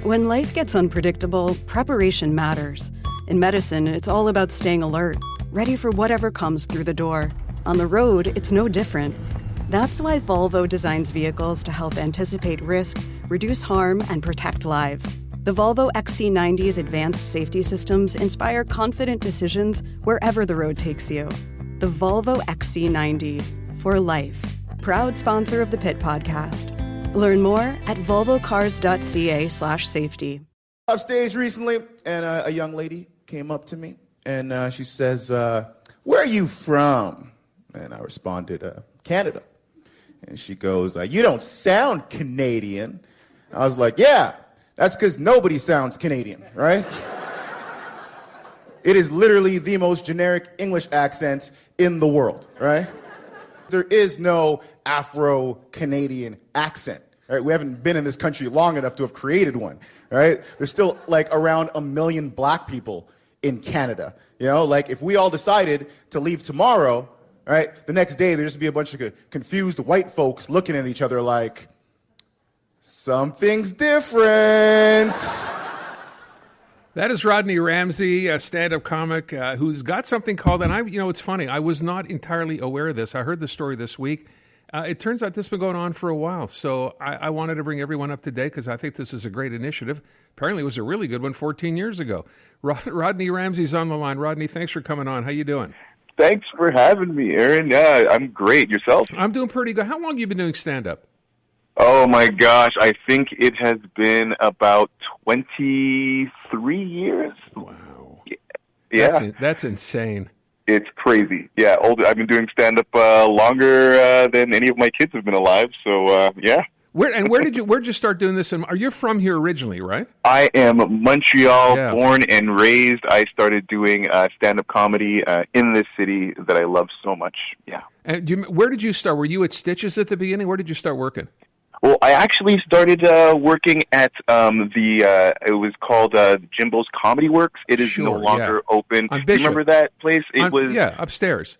When life gets unpredictable, preparation matters. In medicine, it's all about staying alert, ready for whatever comes through the door. On the road, it's no different. That's why Volvo designs vehicles to help anticipate risk, reduce harm, and protect lives. The Volvo XC90's advanced safety systems inspire confident decisions wherever the road takes you. The Volvo XC90, for life. Proud sponsor of the Pit Podcast. Learn more at volvocars.ca/safety. Upstage recently, and a young lady came up to me, and she says, where are you from? And I responded, Canada. And she goes, you don't sound Canadian. I was like, yeah, that's because nobody sounds Canadian, right? It is literally the most generic English accent in the world, right? There is no Afro-Canadian accent, right? We haven't been in this country long enough to have created one, right? There's still like around 1 million black people in Canada. You know, like if we all decided to leave tomorrow, right, the next day there'd just be a bunch of confused white folks looking at each other like, something's different. That is Rodney Ramsey, a stand-up comic who's got something called, and it's funny, I was not entirely aware of this. I heard the story this week. It turns out this has been going on for a while, so I wanted to bring everyone up to date because I think this is a great initiative. Apparently it was a really good one 14 years ago. Rodney Ramsey's on the line. Rodney, thanks for coming on. How you doing? Thanks for having me, Aaron. Yeah, I'm great. Yourself? I'm doing pretty good. How long have you been doing stand-up? Oh, my gosh. I think it has been about 23 years. Wow. Yeah. That's insane. It's crazy. Yeah, I've been doing stand-up longer than any of my kids have been alive, so yeah. Where'd you start doing this? Are you from here originally, right? I am Montreal, born and raised. I started doing stand-up comedy in this city that I love so much. Yeah. And where did you start? Were you at Stitches at the beginning? Where did you start working? Well, I actually started working at it was called Jimbo's Comedy Works. It is no longer open. Do you remember that place? It was upstairs.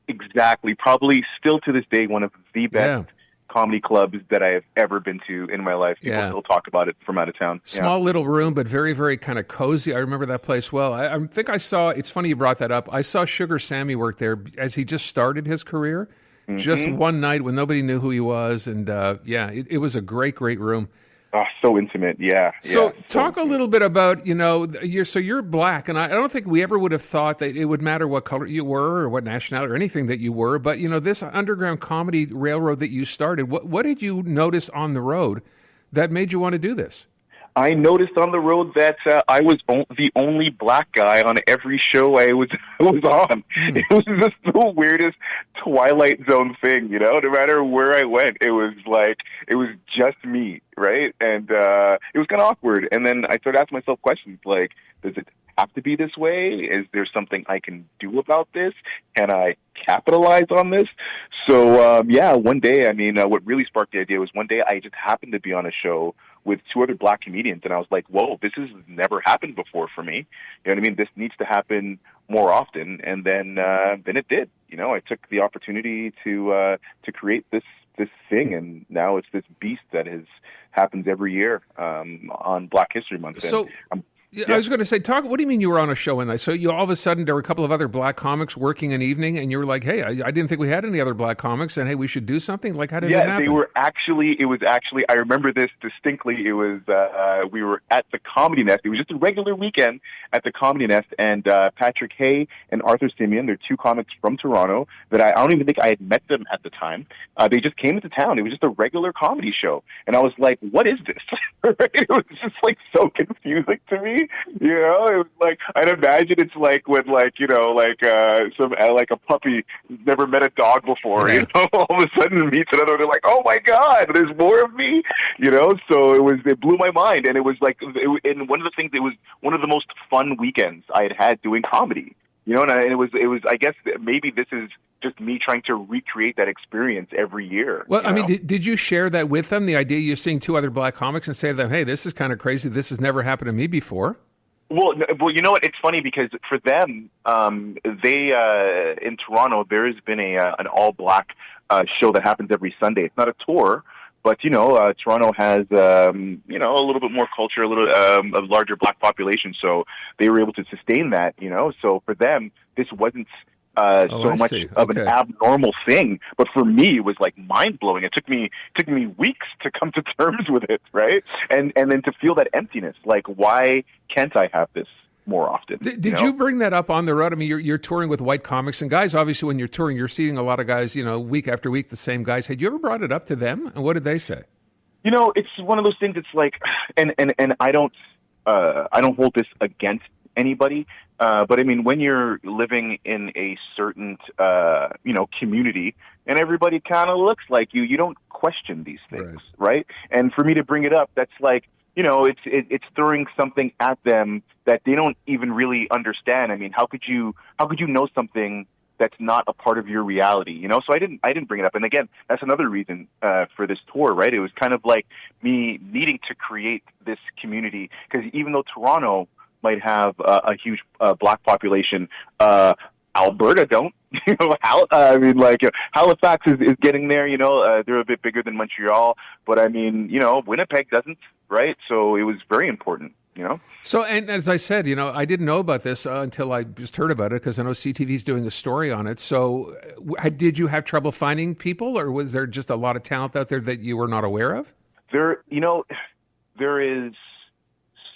Exactly. Probably still to this day one of the best comedy clubs that I have ever been to in my life. People still talk about it from out of town. Small little room, but very, very kind of cozy. I remember that place well. I think I saw, it's funny you brought that up, I saw Sugar Sammy work there as he just started his career. Just one night when nobody knew who he was, and it was a great, great room. Oh, so intimate, yeah. So talk a little bit about, you're black, and I don't think we ever would have thought that it would matter what color you were or what nationality or anything that you were, but, this underground comedy railroad that you started, what did you notice on the road that made you want to do this? I noticed on the road that I was the only black guy on every show I was on. It was just the weirdest Twilight Zone thing, No matter where I went, it was just me, right? And it was kind of awkward. And then I started asking myself questions like, does it have to be this way? Is there something I can do about this? Can I capitalize on this? So, one day, what really sparked the idea was one day I just happened to be on a show with 2 other black comedians, and I was like, whoa, this has never happened before for me. You know what I mean? This needs to happen more often. And then it did. I took the opportunity to create this thing, and now it's this beast that happens every year on Black History Month. So, I was going to say, what do you mean you were on a show one night? So you all of a sudden, there were a couple of other black comics working an evening, and you were like, hey, I didn't think we had any other black comics, and hey, we should do something? Like, how did that happen? I remember this distinctly. It was, we were at the Comedy Nest. It was just a regular weekend at the Comedy Nest, and Patrick Hay and Arthur Simeon, they're 2 comics from Toronto that I don't even think I had met them at the time. They just came into town. It was just a regular comedy show. And I was like, what is this? It was just so confusing to me. It was like, I'd imagine it's like when a puppy never met a dog before, all of a sudden meets another, they're like, oh my God, there's more of me, so it blew my mind. And it was like, and one of the things, it was one of the most fun weekends I had doing comedy, and it was, I guess maybe this is just me trying to recreate that experience every year. Well, did you share that with them, the idea you're seeing 2 other black comics and say to them, hey, this is kind of crazy, this has never happened to me before? Well, you know what? It's funny because for them, they in Toronto, there has been an all-black show that happens every Sunday. It's not a tour, But Toronto has a little bit more culture, a little a larger black population, so they were able to sustain that. So for them, this wasn't so much of an abnormal thing, but for me, it was like mind blowing. It took me weeks to come to terms with it, right? And then to feel that emptiness, like, why can't I have this more often? Did you bring that up on the road? I mean, you're touring with white comics, and guys, obviously, when you're touring, you're seeing a lot of guys, week after week, the same guys. Had you ever brought it up to them, and what did they say? It's one of those things. It's like, and I don't hold this against anybody, but I mean, when you're living in a certain community and everybody kind of looks like you don't question these things, right? And for me to bring it up, that's like, it's throwing something at them that they don't even really understand. I mean, how could you know something that's not a part of your reality? So I didn't bring it up. And again, that's another reason for this tour, right? It was kind of like me needing to create this community, because even though Toronto might have a huge black population, Alberta don't. Halifax is getting there. They're a bit bigger than Montreal, but I mean, Winnipeg doesn't, right? So it was very important. So, and as I said, I didn't know about this until I just heard about it, because I know CTV's doing a story on it. So did you have trouble finding people, or was there just a lot of talent out there that you were not aware of? There is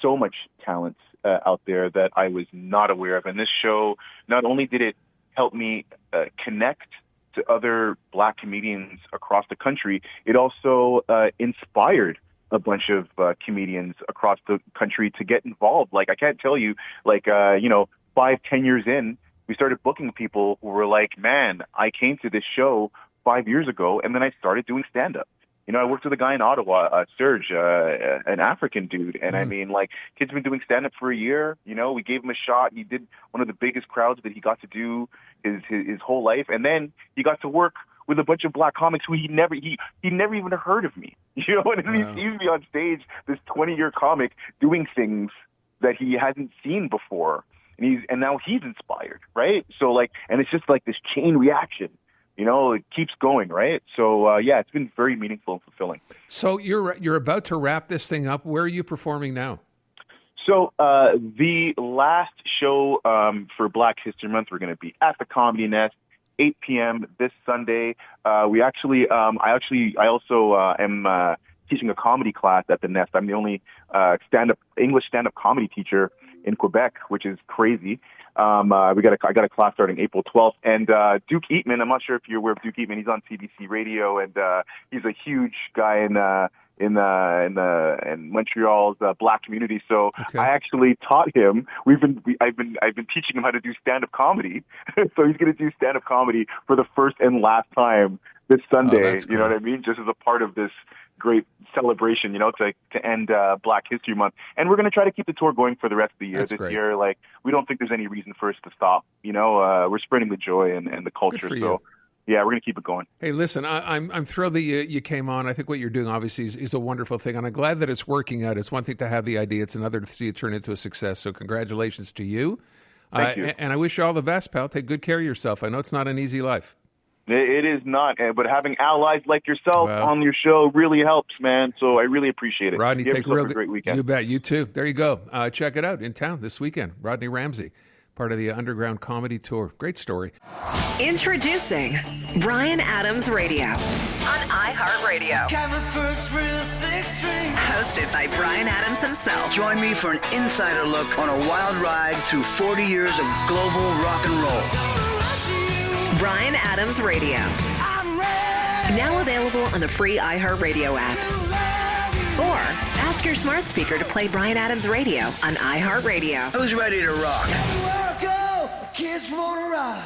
so much talent out there that I was not aware of. And this show, not only did it help me connect to other black comedians across the country, it also inspired a bunch of comedians across the country to get involved. Like, I can't tell you, 5-10 years in, we started booking people who were like, man, I came to this show 5 years ago, and then I started doing stand-up. I worked with a guy in Ottawa, Serge, an African dude, and I mean, kid's been doing stand-up for a year. We gave him a shot. He did one of the biggest crowds that he got to do his whole life, and then he got to work with a bunch of black comics who he never even heard of me. And he sees me on stage, this 20-year comic, doing things that he hasn't seen before, and now he's inspired, right? So and it's just like this chain reaction. It keeps going, right? So, it's been very meaningful and fulfilling. So you're about to wrap this thing up. Where are you performing now? So the last show for Black History Month, we're going to be at the Comedy Nest, 8 p.m. this Sunday. I also am teaching a comedy class at the Nest. I'm the only English stand-up comedy teacher in Quebec, which is crazy. I got a class starting April 12th, and Duke Eatman. I'm not sure if you're aware of Duke Eatman. He's on CBC Radio, and he's a huge guy in Montreal's black community. So I actually taught him. I've been teaching him how to do stand-up comedy. So he's going to do stand-up comedy for the first and last time this Sunday. You know what I mean? Just as a part of this great celebration, to end Black History Month. And we're going to try to keep the tour going for the rest of the year. This year, we don't think there's any reason for us to stop. We're spreading the joy and the culture. So, yeah, we're going to keep it going. Hey, listen, I'm thrilled that you came on. I think what you're doing, obviously, is a wonderful thing. And I'm glad that it's working out. It's one thing to have the idea. It's another to see it turn into a success. So congratulations to you. Thank you. And I wish you all the best, pal. Take good care of yourself. I know it's not an easy life. It is not, but having allies like yourself on your show really helps, man. So I really appreciate it. Rodney, take a great weekend. You bet. You too. There you go. Check it out in town this weekend. Rodney Ramsey, part of the Underground Comedy Tour. Great story. Introducing Bryan Adams Radio on iHeartRadio. Hosted by Bryan Adams himself. Join me for an insider look on a wild ride through 40 years of global rock and roll. Bryan Adams Radio. Now available on the free iHeartRadio app. Or ask your smart speaker to play Bryan Adams Radio on iHeartRadio. Who's ready to rock? Everywhere I go, kids wanna rock.